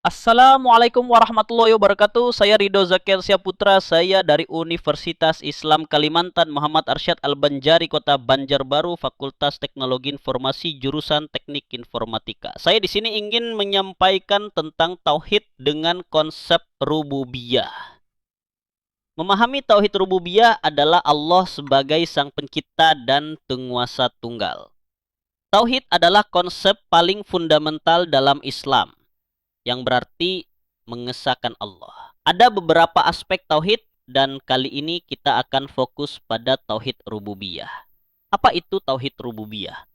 Assalamualaikum warahmatullahi wabarakatuh. Saya Ridho Zakir Putra. Saya dari Universitas Islam Kalimantan Muhammad Arsyad Al-Banjari, Kota Banjarbaru, Fakultas Teknologi Informasi, jurusan Teknik Informatika. Saya di sini ingin menyampaikan tentang tauhid dengan konsep rububiyah. Memahami tauhid rububiyah adalah Allah sebagai sang pencipta dan penguasa tunggal. Tauhid adalah konsep paling fundamental dalam Islam, yang berarti mengesahkan Allah. Ada beberapa aspek tauhid dan kali ini kita akan fokus pada tauhid rububiyah. Apa itu tauhid rububiyah?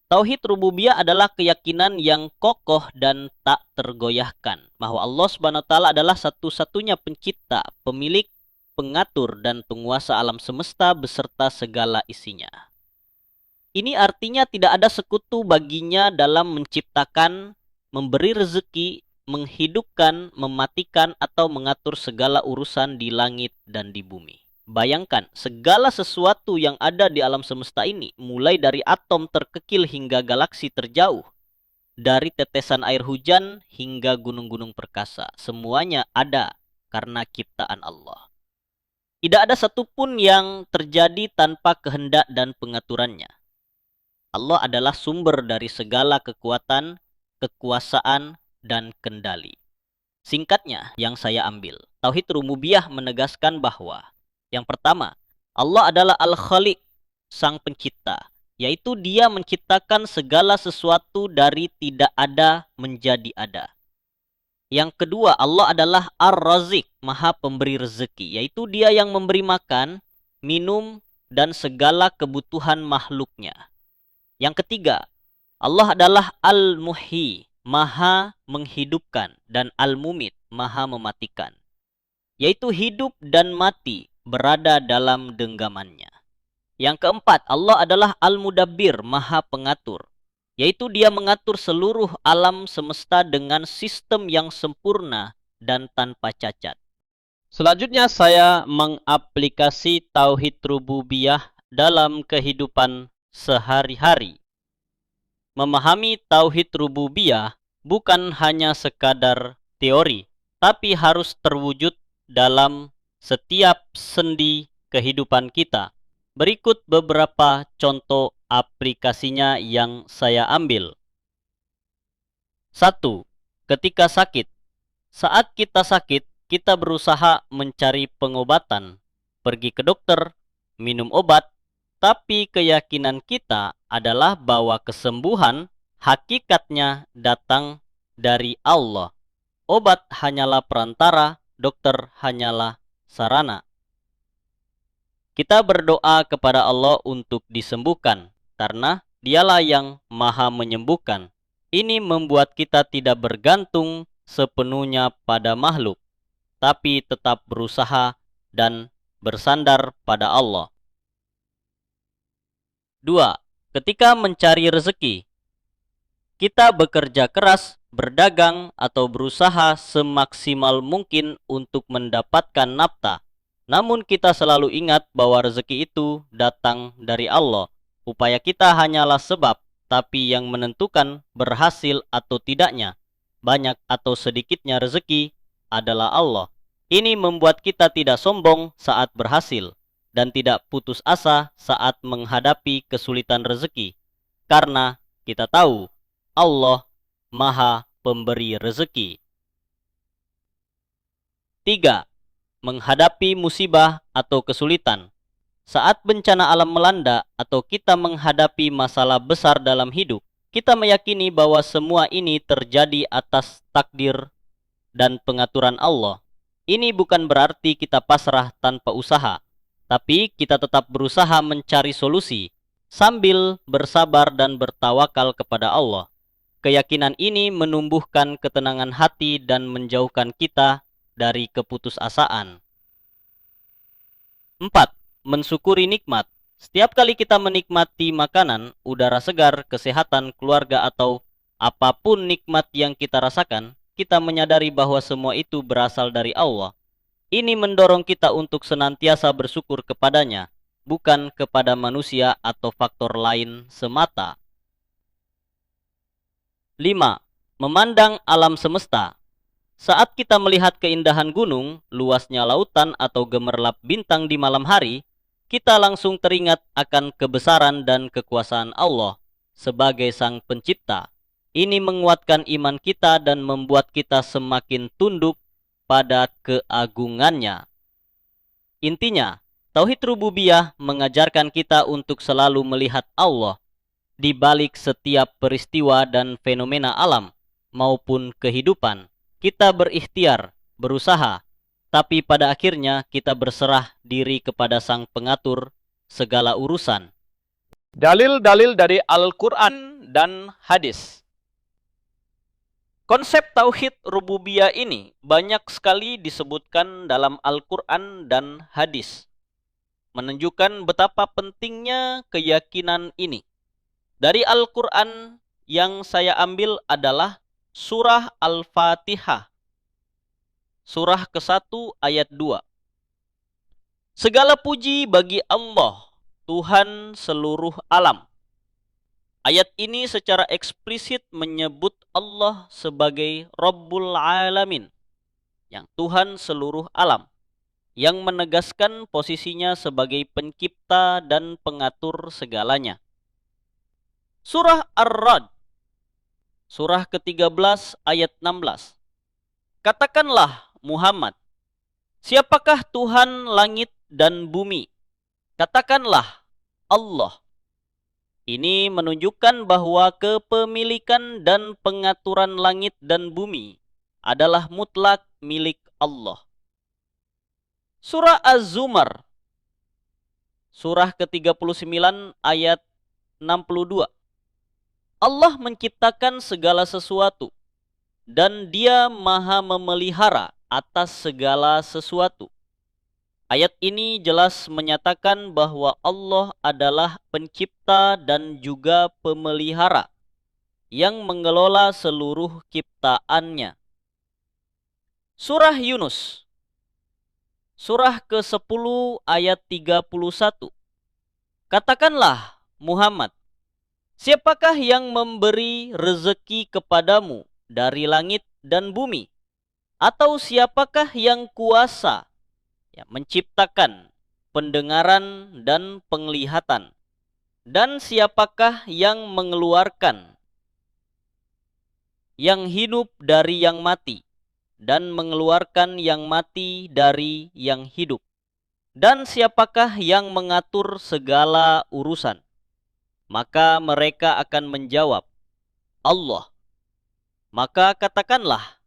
Tauhid rububiyah adalah keyakinan yang kokoh dan tak tergoyahkan bahwa Allah Subhanahu wa taala adalah satu-satunya pencipta, pemilik, pengatur dan penguasa alam semesta beserta segala isinya. Ini artinya tidak ada sekutu baginya dalam menciptakan, memberi rezeki, menghidupkan, mematikan, atau mengatur segala urusan di langit dan di bumi. Bayangkan, segala sesuatu yang ada di alam semesta ini, mulai dari atom terkecil hingga galaksi terjauh, dari tetesan air hujan hingga gunung-gunung perkasa, semuanya ada karena ciptaan Allah. Tidak ada satupun yang terjadi tanpa kehendak dan pengaturannya. Allah adalah sumber dari segala kekuatan, kekuasaan, dan kendali. Singkatnya yang saya ambil, tauhid rububiyah menegaskan bahwa yang pertama, Allah adalah Al-Khaliq, sang pencipta, yaitu Dia menciptakan segala sesuatu dari tidak ada menjadi ada. Yang kedua, Allah adalah Ar-Razik, Maha Pemberi rezeki, yaitu Dia yang memberi makan, minum, dan segala kebutuhan makhluknya. Yang ketiga, Allah adalah Al-Muhyi, Maha menghidupkan, dan Al-Mumit, Maha mematikan, yaitu hidup dan mati berada dalam genggamannya. Yang keempat, Allah adalah Al-Mudabbir, Maha pengatur, yaitu Dia mengatur seluruh alam semesta dengan sistem yang sempurna dan tanpa cacat. Selanjutnya saya mengaplikasi tauhid rububiyah dalam kehidupan sehari-hari. Memahami tauhid rububiyah bukan hanya sekadar teori, tapi harus terwujud dalam setiap sendi kehidupan kita. Berikut beberapa contoh aplikasinya yang saya ambil. 1. Ketika sakit. Saat kita sakit, kita berusaha mencari pengobatan, pergi ke dokter, minum obat, tapi keyakinan kita adalah bahwa kesembuhan hakikatnya datang dari Allah. Obat hanyalah perantara, dokter hanyalah sarana. Kita berdoa kepada Allah untuk disembuhkan, karena Dialah yang Maha menyembuhkan. Ini membuat kita tidak bergantung sepenuhnya pada makhluk, tapi tetap berusaha dan bersandar pada Allah. 2. Ketika mencari rezeki, kita bekerja keras, berdagang, atau berusaha semaksimal mungkin untuk mendapatkan nafkah. Namun kita selalu ingat bahwa rezeki itu datang dari Allah. Upaya kita hanyalah sebab, tapi yang menentukan berhasil atau tidaknya, banyak atau sedikitnya rezeki adalah Allah. Ini membuat kita tidak sombong saat berhasil dan tidak putus asa saat menghadapi kesulitan rezeki, karena kita tahu Allah Maha Pemberi rezeki. 3. Menghadapi musibah atau kesulitan. Saat bencana alam melanda atau kita menghadapi masalah besar dalam hidup, kita meyakini bahwa semua ini terjadi atas takdir dan pengaturan Allah. Ini bukan berarti kita pasrah tanpa usaha, tapi kita tetap berusaha mencari solusi sambil bersabar dan bertawakal kepada Allah. Keyakinan ini menumbuhkan ketenangan hati dan menjauhkan kita dari keputusasaan. 4. Mensyukuri nikmat. Setiap kali kita menikmati makanan, udara segar, kesehatan, keluarga, atau apapun nikmat yang kita rasakan, kita menyadari bahwa semua itu berasal dari Allah. Ini mendorong kita untuk senantiasa bersyukur kepadanya, bukan kepada manusia atau faktor lain semata. 5. Memandang alam semesta. Saat kita melihat keindahan gunung, luasnya lautan, atau gemerlap bintang di malam hari, kita langsung teringat akan kebesaran dan kekuasaan Allah sebagai Sang Pencipta. Ini menguatkan iman kita dan membuat kita semakin tunduk pada keagungannya. Intinya, Tauhid Rububiyah mengajarkan kita untuk selalu melihat Allah di balik setiap peristiwa dan fenomena alam maupun kehidupan. Kita berikhtiar, berusaha, tapi pada akhirnya kita berserah diri kepada Sang Pengatur segala urusan. Dalil-dalil dari Al-Quran dan hadis. Konsep Tauhid Rububiyah ini banyak sekali disebutkan dalam Al-Quran dan hadis, menunjukkan betapa pentingnya keyakinan ini. Dari Al-Quran yang saya ambil adalah Surah Al-Fatihah, Surah ke-1 ayat 2. Segala puji bagi Allah, Tuhan seluruh alam. Ayat ini secara eksplisit menyebut Allah sebagai Rabbul Alamin, yang Tuhan seluruh alam, yang menegaskan posisinya sebagai pencipta dan pengatur segalanya. Surah Ar-Ra'd, surah ke-13 ayat 16. Katakanlah Muhammad, siapakah Tuhan langit dan bumi? Katakanlah Allah. Ini menunjukkan bahwa kepemilikan dan pengaturan langit dan bumi adalah mutlak milik Allah. Surah Az-Zumar, surah ke-39 ayat 62. Allah menciptakan segala sesuatu, dan Dia maha memelihara atas segala sesuatu. Ayat ini jelas menyatakan bahwa Allah adalah pencipta dan juga pemelihara yang mengelola seluruh ciptaannya. Surah Yunus, surah ke-10 ayat 31. Katakanlah Muhammad, siapakah yang memberi rezeki kepadamu dari langit dan bumi? Atau siapakah yang kuasa menciptakan pendengaran dan penglihatan? Dan siapakah yang mengeluarkan yang hidup dari yang mati, dan mengeluarkan yang mati dari yang hidup? Dan siapakah yang mengatur segala urusan? Maka mereka akan menjawab, Allah. Maka katakanlah,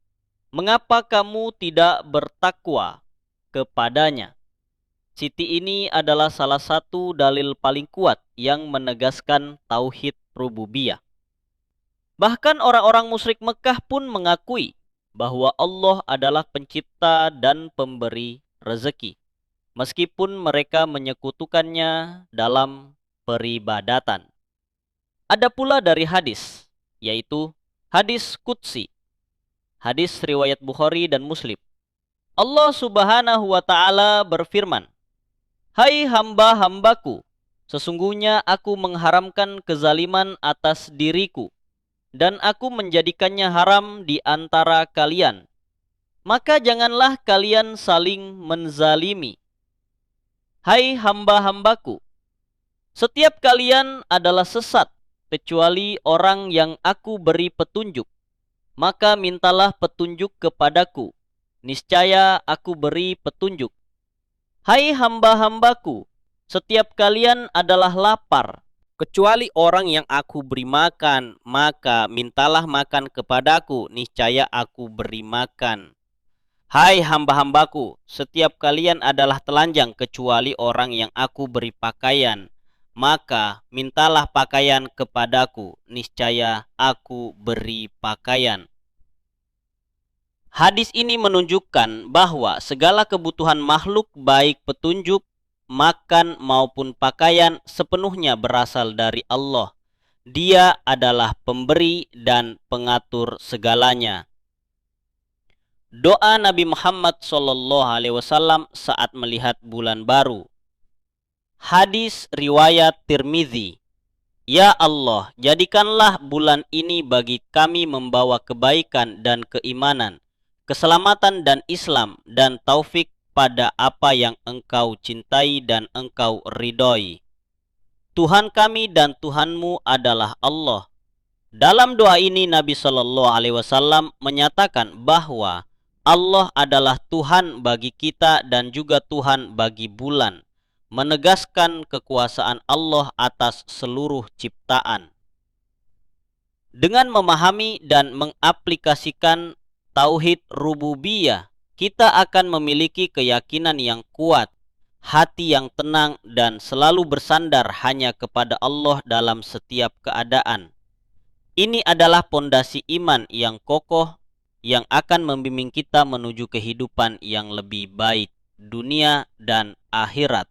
mengapa kamu tidak bertakwa kepadanya? Siti ini adalah salah satu dalil paling kuat yang menegaskan Tauhid Rububiyah. Bahkan orang-orang musyrik Mekah pun mengakui bahwa Allah adalah pencipta dan pemberi rezeki, meskipun mereka menyekutukannya dalam peribadatan. Ada pula dari hadis, yaitu hadis Qudsi, hadis riwayat Bukhari dan Muslim. Allah Subhanahu wa Ta'ala berfirman, "Hai hamba-hambaku, sesungguhnya aku mengharamkan kezaliman atas diriku, dan aku menjadikannya haram di antara kalian. Maka janganlah kalian saling menzalimi. Hai hamba-hambaku, setiap kalian adalah sesat, kecuali orang yang aku beri petunjuk. Maka mintalah petunjuk kepadaku, niscaya aku beri petunjuk. Hai hamba-hambaku, setiap kalian adalah lapar, kecuali orang yang aku beri makan, maka mintalah makan kepadaku, niscaya aku beri makan. Hai hamba-hambaku, setiap kalian adalah telanjang, kecuali orang yang aku beri pakaian, maka mintalah pakaian kepadaku, niscaya aku beri pakaian. Hadis ini menunjukkan bahwa segala kebutuhan makhluk, baik petunjuk, makan maupun pakaian, sepenuhnya berasal dari Allah. Dia adalah pemberi dan pengatur segalanya. Doa Nabi Muhammad SAW saat melihat bulan baru. Hadis riwayat Tirmizi. Ya Allah, jadikanlah bulan ini bagi kami membawa kebaikan dan keimanan, keselamatan dan Islam, dan taufik pada apa yang Engkau cintai dan Engkau ridhoi. Tuhan kami dan Tuhanmu adalah Allah. Dalam doa ini Nabi Shallallahu Alaihi Wasallam menyatakan bahwa Allah adalah Tuhan bagi kita dan juga Tuhan bagi bulan, menegaskan kekuasaan Allah atas seluruh ciptaan. Dengan memahami dan mengaplikasikan tauhid rububiyah, kita akan memiliki keyakinan yang kuat, hati yang tenang, dan selalu bersandar hanya kepada Allah dalam setiap keadaan. Ini adalah pondasi iman yang kokoh yang akan membimbing kita menuju kehidupan yang lebih baik, dunia dan akhirat.